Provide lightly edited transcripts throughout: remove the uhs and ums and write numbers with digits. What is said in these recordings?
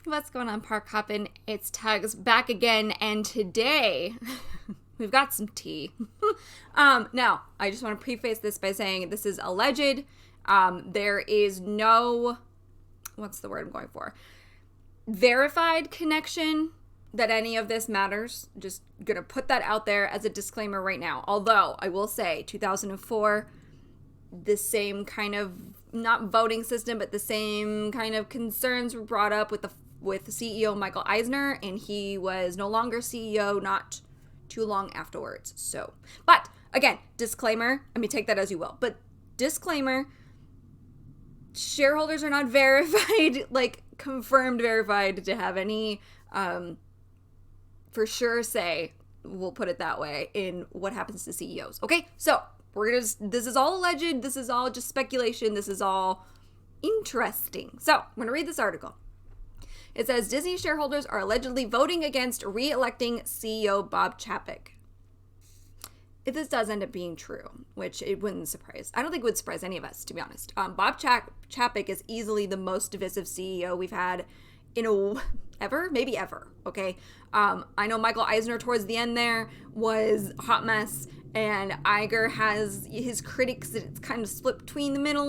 What's going on, Park Hoppin? It's Tugs back again, and today we've got some tea. Now, I just want to preface this by saying this is alleged. There is no, what's the word I'm going for? Verified connection that any of this matters. Just gonna put that out there as a disclaimer right now. Although, I will say, 2004, the same kind of, not voting system, but the same kind of concerns were brought up with CEO Michael Eisner, and he was no longer CEO not too long afterwards. So, but again, disclaimer, I mean, take that as you will, but disclaimer, shareholders are not verified, like confirmed verified to have any for sure say, we'll put it that way, in what happens to CEOs. Okay, so this is all alleged, this is all just speculation, this is all interesting. So I'm going to read this article. It says, Disney shareholders are allegedly voting against re-electing CEO Bob Chapek. If this does end up being true, which it wouldn't surprise, I don't think it would surprise any of us, to be honest. Bob Chapek is easily the most divisive CEO we've had maybe ever, okay? I know Michael Eisner towards the end there was a hot mess, and Iger has his critics that it's kind of split between the middle,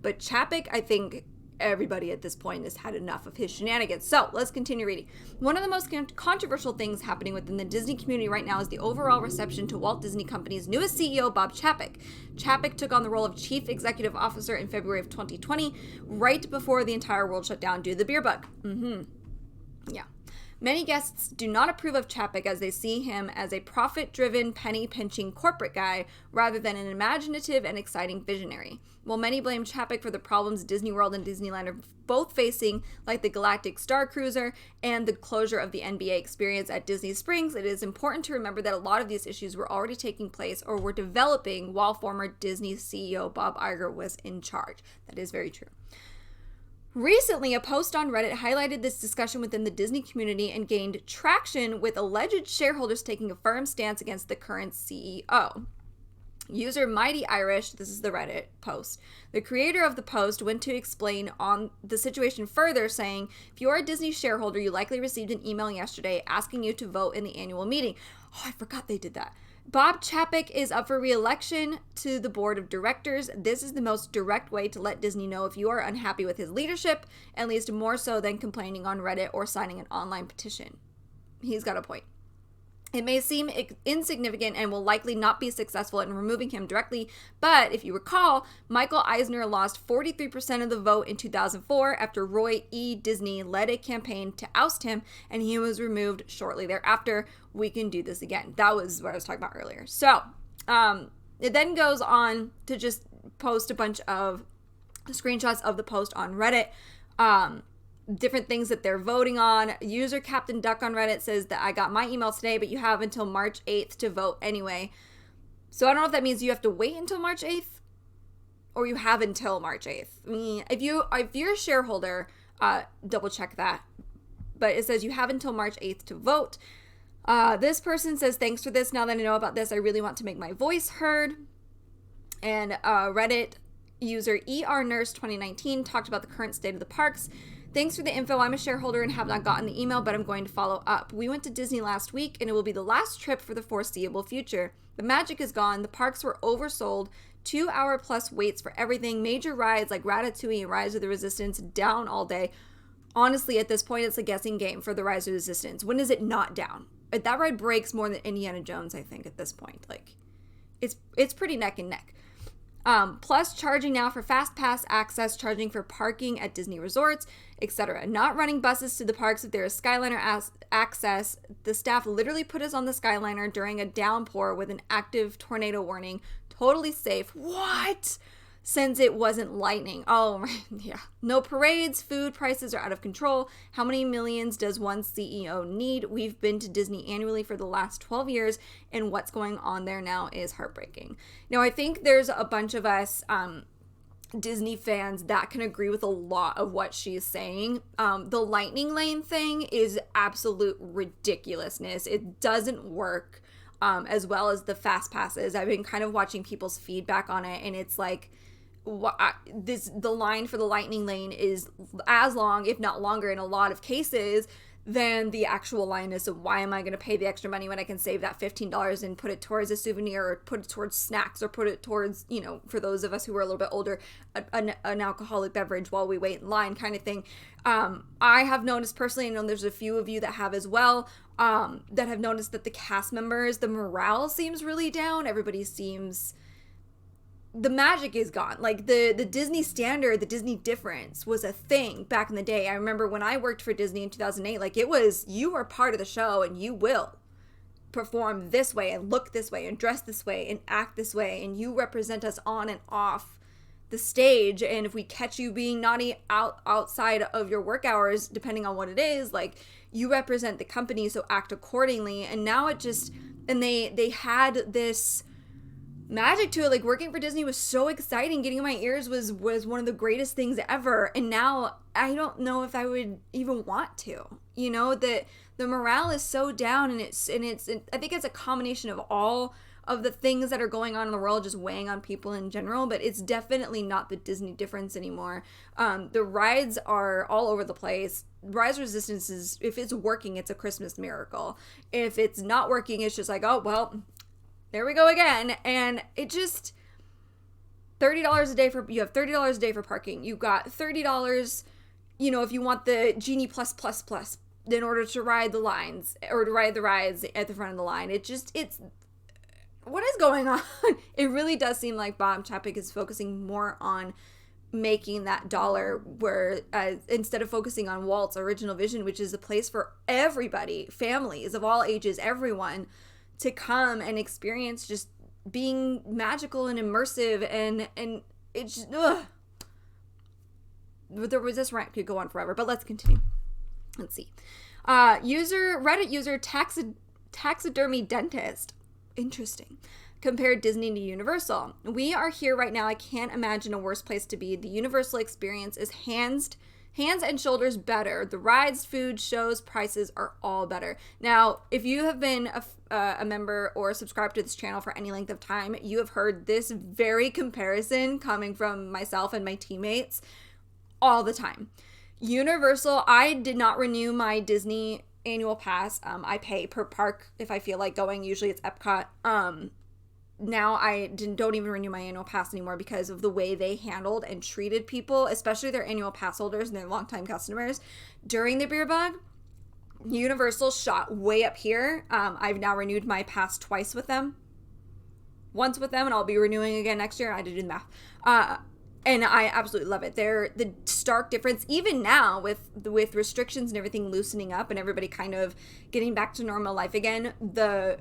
but Chapek, I think everybody at this point has had enough of his shenanigans. So let's continue reading. One of the most controversial things happening within the Disney community right now is the overall reception to Walt Disney Company's newest CEO, Bob Chapek. Chapek took on the role of Chief Executive Officer in February of 2020, right before the entire world shut down due to the beer bug. Yeah. Many guests do not approve of Chapek as they see him as a profit-driven, penny-pinching corporate guy rather than an imaginative and exciting visionary. While many blame Chapek for the problems Disney World and Disneyland are both facing, like the Galactic Star Cruiser and the closure of the NBA experience at Disney Springs, it is important to remember that a lot of these issues were already taking place or were developing while former Disney CEO Bob Iger was in charge. That is very true. Recently, a post on Reddit highlighted this discussion within the Disney community and gained traction with alleged shareholders taking a firm stance against the current CEO. User Mighty Irish, this is the Reddit post, the creator of the post went to explain on the situation further, saying, if you are a Disney shareholder, you likely received an email yesterday asking you to vote in the annual meeting. Oh, I forgot they did that. Bob Chapek is up for re-election to the board of directors. This is the most direct way to let Disney know if you are unhappy with his leadership, at least more so than complaining on Reddit or signing an online petition. He's got a point. It may seem insignificant and will likely not be successful in removing him directly, but if you recall, Michael Eisner lost 43% of the vote in 2004 after Roy E. Disney led a campaign to oust him, and he was removed shortly thereafter. We can do this again. That was what I was talking about earlier. So, it then goes on to just post a bunch of screenshots of the post on Reddit. Different things that they're voting on. User Captain Duck on Reddit says that I got my email today, but you have until March 8th to vote anyway. So I don't know if that means you have to wait until March 8th or you have until March 8th. I mean, if you're a shareholder, double check that. But it says you have until March 8th to vote. This person says, thanks for this. Now that I know about this, I really want to make my voice heard. And Reddit user ERNurse2019 talked about the current state of the parks. Thanks for the info. I'm a shareholder and have not gotten the email, but I'm going to follow up. We went to Disney last week, and it will be the last trip for the foreseeable future. The magic is gone. The parks were oversold. 2-hour-plus waits for everything. Major rides like Ratatouille and Rise of the Resistance down all day. Honestly, at this point, it's a guessing game for the Rise of the Resistance. When is it not down? That ride breaks more than Indiana Jones, I think, at this point. Like, it's pretty neck and neck. Plus charging now for fast pass access, charging for parking at Disney resorts, etc. Not running buses to the parks if there is Skyliner access. The staff literally put us on the Skyliner during a downpour with an active tornado warning. Totally safe. What? Since it wasn't lightning. Oh, yeah. No parades. Food prices are out of control. How many millions does one CEO need? We've been to Disney annually for the last 12 years, and what's going on there now is heartbreaking. Now, I think there's a bunch of us Disney fans that can agree with a lot of what she's saying. The lightning lane thing is absolute ridiculousness. It doesn't work as well as the fast passes. I've been kind of watching people's feedback on it, and it's like, the line for the lightning lane is as long, if not longer, in a lot of cases than the actual line is. So why am I going to pay the extra money when I can save that $15 and put it towards a souvenir, or put it towards snacks, or put it towards, for those of us who are a little bit older, an alcoholic beverage while we wait in line, kind of thing. I have noticed personally, I know there's a few of you that have as well, that have noticed that the cast members, the morale seems really down. Everybody seems... the magic is gone. Like the Disney standard, the Disney difference was a thing back in the day. I remember when I worked for Disney in 2008, like it was, you are part of the show and you will perform this way and look this way and dress this way and act this way. And you represent us on and off the stage. And if we catch you being naughty outside of your work hours, depending on what it is, like you represent the company, so act accordingly. And now it just, and they had this magic to it. Like working for Disney was so exciting. Getting in my ears was one of the greatest things ever. And now I don't know if I would even want to. That the morale is so down, and I think it's a combination of all of the things that are going on in the world just weighing on people in general, but it's definitely not the Disney difference anymore. The rides are all over the place. Rise Resistance is, if it's working, it's a Christmas miracle. If it's not working, it's just like, oh, well, there we go again. And it just, $30 a day you have $30 a day for parking. You've got $30, if you want the Genie plus in order to ride the lines or to ride the rides at the front of the line. What is going on? It really does seem like Bob Chapek is focusing more on making that dollar, where instead of focusing on Walt's original vision, which is a place for everybody, families of all ages, everyone, to come and experience just being magical and immersive, and it's just, the resist rant could go on forever, but let's continue. Let's see. Reddit user taxidermy dentist. Interesting. Compared Disney to Universal. We are here right now. I can't imagine a worse place to be. The Universal experience is hands and shoulders better. The rides, food, shows, prices are all better. Now, if you have been a member or subscribed to this channel for any length of time, you have heard this very comparison coming from myself and my teammates all the time. Universal, I did not renew my Disney annual pass. I pay per park if I feel like going. Usually it's Epcot. Now I don't even renew my annual pass anymore because of the way they handled and treated people, especially their annual pass holders and their longtime customers during the beer bug. Universal shot way up here. I've now renewed my pass twice with them. Once with them, and I'll be renewing again next year. I did do the math. And I absolutely love it. The stark difference, even now with restrictions and everything loosening up and everybody kind of getting back to normal life again, the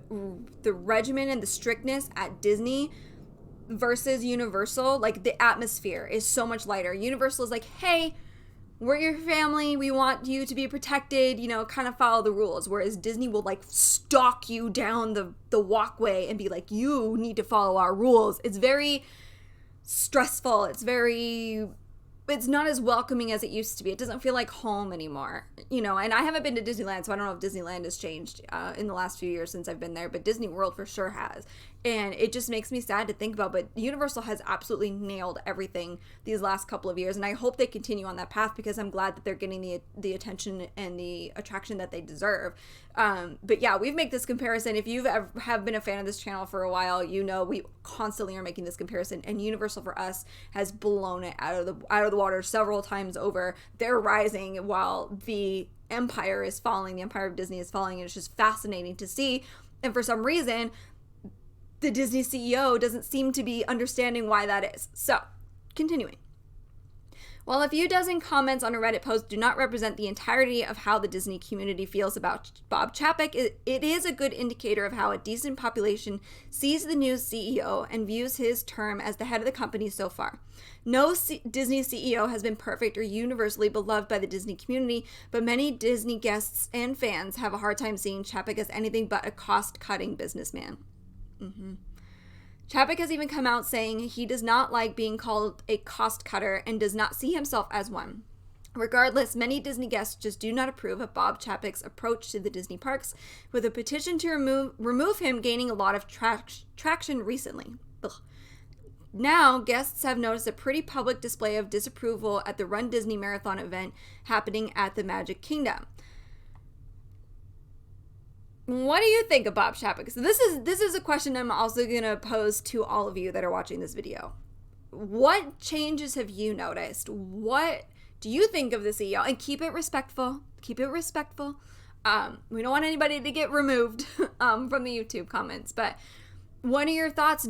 regimen and the strictness at Disney versus Universal, like the atmosphere is so much lighter. Universal is like, hey, we're your family. We want you to be protected, kind of follow the rules. Whereas Disney will like stalk you down the walkway and be like, you need to follow our rules. It's very stressful. It's not as welcoming as it used to be. It doesn't feel like home anymore, and I haven't been to Disneyland, so I don't know if Disneyland has changed in the last few years since I've been there, but Disney World for sure has. And it just makes me sad to think about, but Universal has absolutely nailed everything these last couple of years, and I hope they continue on that path because I'm glad that they're getting the attention and the attraction that they deserve. But yeah, we've made this comparison. If you have been a fan of this channel for a while, we constantly are making this comparison, and Universal for us has blown it out of the water several times over. They're rising while the empire is falling. The empire of Disney is falling, and it's just fascinating to see. And for some reason, the Disney CEO doesn't seem to be understanding why that is. So, continuing. While a few dozen comments on a Reddit post do not represent the entirety of how the Disney community feels about Bob Chapek, it is a good indicator of how a decent population sees the new CEO and views his term as the head of the company so far. No Disney CEO has been perfect or universally beloved by the Disney community, but many Disney guests and fans have a hard time seeing Chapek as anything but a cost-cutting businessman. Chapek has even come out saying he does not like being called a cost cutter and does not see himself as one. Regardless, many Disney guests just do not approve of Bob Chapek's approach to the Disney parks, with a petition to remove him gaining a lot of traction recently. Ugh. now guests have noticed a pretty public display of disapproval at the Run Disney Marathon event happening at the Magic Kingdom. What do you think of Bob Chapek? So this is a question I'm also going to pose to all of you that are watching this video. What changes have you noticed? What do you think of the CEO? And keep it respectful. Keep it respectful. We don't want anybody to get removed from the YouTube comments, but what are your thoughts?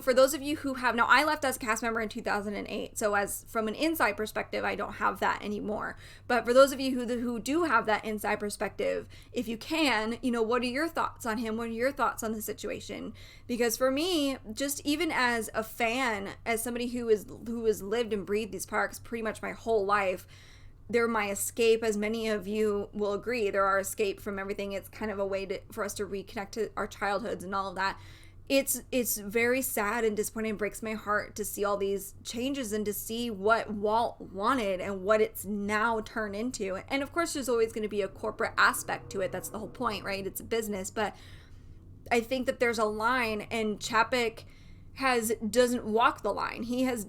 For those of you who have, now I left as a cast member in 2008, so as from an inside perspective, I don't have that anymore. But for those of you who do have that inside perspective, if you can, what are your thoughts on him? What are your thoughts on the situation? Because for me, just even as a fan, as somebody who has lived and breathed these parks pretty much my whole life, they're my escape, as many of you will agree. They're our escape from everything. It's kind of a way for us to reconnect to our childhoods and all of that. It's very sad and disappointing. It breaks my heart to see all these changes and to see what Walt wanted and what it's now turned into. And of course, there's always going to be a corporate aspect to it. That's the whole point, right? It's a business. But I think that there's a line, and Chapek doesn't walk the line. He has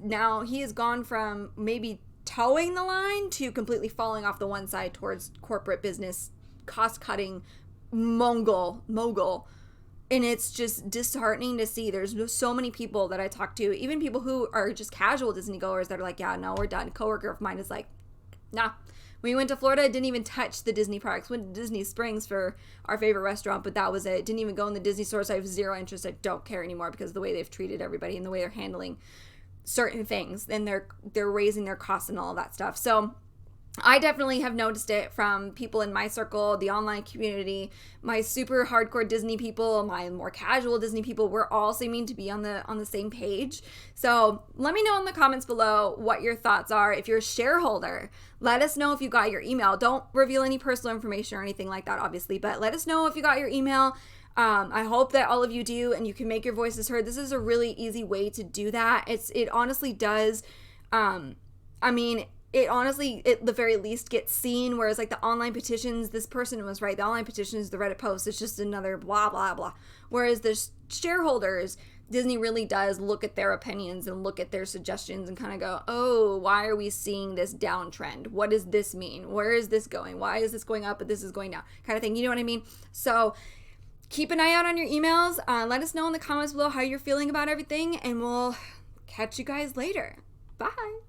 gone from maybe towing the line to completely falling off the one side towards corporate business, cost-cutting mogul. And it's just disheartening to see. There's so many people that I talk to, even people who are just casual Disney goers, that are like, yeah, no, we're done. A coworker of mine is like, nah. We went to Florida, didn't even touch the Disney parks. Went to Disney Springs for our favorite restaurant, but that was it. Didn't even go in the Disney stores. I have zero interest. I don't care anymore because of the way they've treated everybody and the way they're handling certain things, and they're raising their costs and all of that stuff. So I definitely have noticed it from people in my circle, the online community, my super hardcore Disney people, my more casual Disney people. We're all seeming to be on the same page. So let me know in the comments below what your thoughts are. If you're a shareholder, let us know if you got your email. Don't reveal any personal information or anything like that, obviously, but let us know if you got your email. I hope that all of you do, and you can make your voices heard. This is a really easy way to do that. It honestly does. It honestly, at the very least, gets seen, whereas like the online petitions, this person was right, the online petitions, the Reddit post, it's just another blah, blah, blah. Whereas the shareholders, Disney really does look at their opinions and look at their suggestions and kind of go, oh, why are we seeing this downtrend? What does this mean? Where is this going? Why is this going up but this is going down? Kind of thing, you know what I mean? So keep an eye out on your emails. Let us know in the comments below how you're feeling about everything, and we'll catch you guys later. Bye.